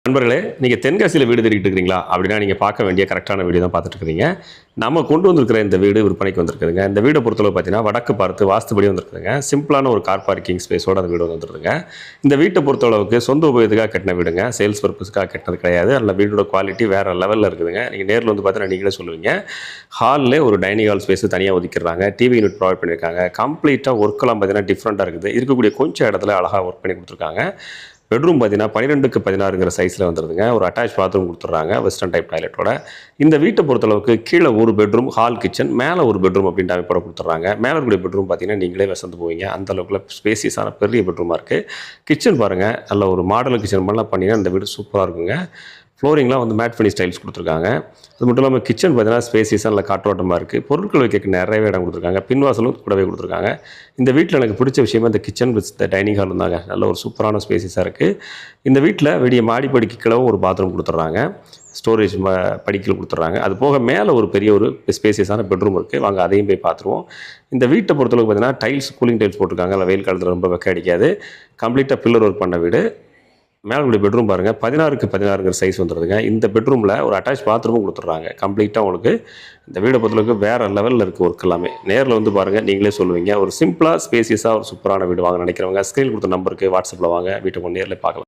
நண்பர்களே, நீங்க தென்காசியில வீடு தேடிட்டு இருக்கிறீங்களா? அப்படின்னா நீங்க பார்க்க வேண்டிய கரெக்ட்டான வீடு தான் பார்த்துட்டு இருக்கிறீங்க. நம்ம கொண்டு வந்திருக்கிற இந்த வீடு விற்பனைக்கு வந்திருக்குதுங்க. இந்த வீட பொறுத்தளவு பார்த்தீங்கன்னா, வடக்கு பார்த்து வாஸ்துபடி வந்திருக்குதுங்க. சிம்பிளான ஒரு கார் பார்க்கிங் ஸ்பேஸோட அந்த வீடு வந்துருதுங்க. இந்த வீட்ட பொறுத்தளவுக்கு சொந்த உபயோகத்துக்காக கட்டின வீடுங்க. சேல்ஸ் பர்ப்பஸ்க்காக கட்டினது கிடையாது. அதில வீடோட குவாலிட்டி வேற லெவல்ல இருக்குதுங்க. நீங்க நேர்ல வந்து பார்த்தீங்கன்னா நீங்களே சொல்லுவீங்க. ஹால்லே ஒரு டைனிங் ஹால் ஸ்பேஸ் தனியா ஒதுக்கிடுறாங்க. டிவி யூனிட் ப்ரொவைட் பண்ணியிருக்காங்க. கம்ப்ளீட்டா ஒர்க்லாம் பார்த்தீங்கன்னா டிஃபரெண்ட்டா இருக்குது. இருக்கக்கூடிய கொஞ்சம் இடத்துல அழகா ஒர்க் பண்ணி குடுத்துருக்காங்க. பெட்ரூம் பார்த்தீங்கன்னா 12க்கு 16ங்கிற சைஸ்ல வந்துருதுங்க. ஒரு அட்டாச் பாத்ரூம் குடுத்துடுறாங்க. வெஸ்டர்ன் டைப் டாய்லெட்டோட. இந்த வீட்ட பொறுத்தளவுக்கு கீழ ஒரு பெட்ரூம், ஹால், கிச்சன், மேல ஒரு பெட்ரூம் அப்படின்ற அமைப்போட குடுத்துடுறாங்க. மேல இருக்கக்கூடிய பெட்ரூம் பார்த்தீங்கன்னா, நீங்களே விசந்து போவீங்க. அந்த அளவுக்குள்ள ஸ்பேசியஸான பெரிய பெட்ரூமா இருக்கு. கிச்சன் பாருங்க, நல்ல ஒரு மாடல் கிச்சன் மாரிலாம் பண்ணீங்கன்னா, இந்த வீடு சூப்பரா இருக்குங்க. ஃப்ளோரிங்லாம் வந்து மேட் ஃபினிஷ் டைல்ஸ் குடுத்துருக்காங்க. அது மட்டும் இல்லாம கிச்சன் பார்த்தீங்கன்னா, ஸ்பேசியஸா நல்ல காற்றோட்டமா இருக்கு. பொருட்கள் வைக்க நிறையவே இடம் குடுத்துருக்காங்க. பின்வாசலும் கூடவே குடுத்துருக்காங்க. இந்த வீட்ல எனக்கு பிடிச்ச விஷயமே இந்த கிச்சன் வித் டைனிங் ஹாலும் தாங்க. நல்ல ஒரு சூப்பரான ஸ்பேசியஸா இருக்கு. இந்த வீட்ல வெளிய மாடிப்படிக்கு கீழவும் ஒரு பாத்ரூம் குடுத்துடுறாங்க. ஸ்டோரேஜ் படிக்கல் குடுத்துடுறாங்க. அது போக மேல ஒரு பெரிய ஒரு ஸ்பேசியஸான பெட்ரூம் இருக்கு. வாங்க அதையும் போய் பார்த்துருவோம். இந்த வீட்ட பொறுத்தளவுக்கு பார்த்தீங்கன்னா, டைல்ஸ் கூலிங் டைல்ஸ் போட்டுருக்காங்க. அதனால வெயில் காலத்தில ரொம்ப வெக்க அடிக்காது. கம்ப்ளீட்டா பில்லர் ஒர்க் பண்ண வீடு. மேல இருக்கக்கூடிய பெட்ரூம் பாருங்க. 16க்கு 16ங்கிற சைஸ் வந்துருதுங்க. இந்த பெட்ரூம்ல ஒரு அட்டாச் பாத்ரூமும் குடுத்துடுறாங்க. கம்ப்ளீட்டா உங்களுக்கு இந்த வீட பொறுத்தளவுக்கு வேற லெவல்ல இருக்கு ஒர்க் எல்லாமே. நேர்ல வந்து பாருங்க, நீங்களே சொல்லுவீங்க. ஒரு சிம்பிளா, ஸ்பேசியஸா ஒரு சூப்பரான வீடு வாங்க நினைக்கிறவங்க, ஸ்க்ரீன்ல குடுத்த நம்பருக்கு WhatsAppல வாங்க. வீட்ட நேர்ல பார்க்கலாம்.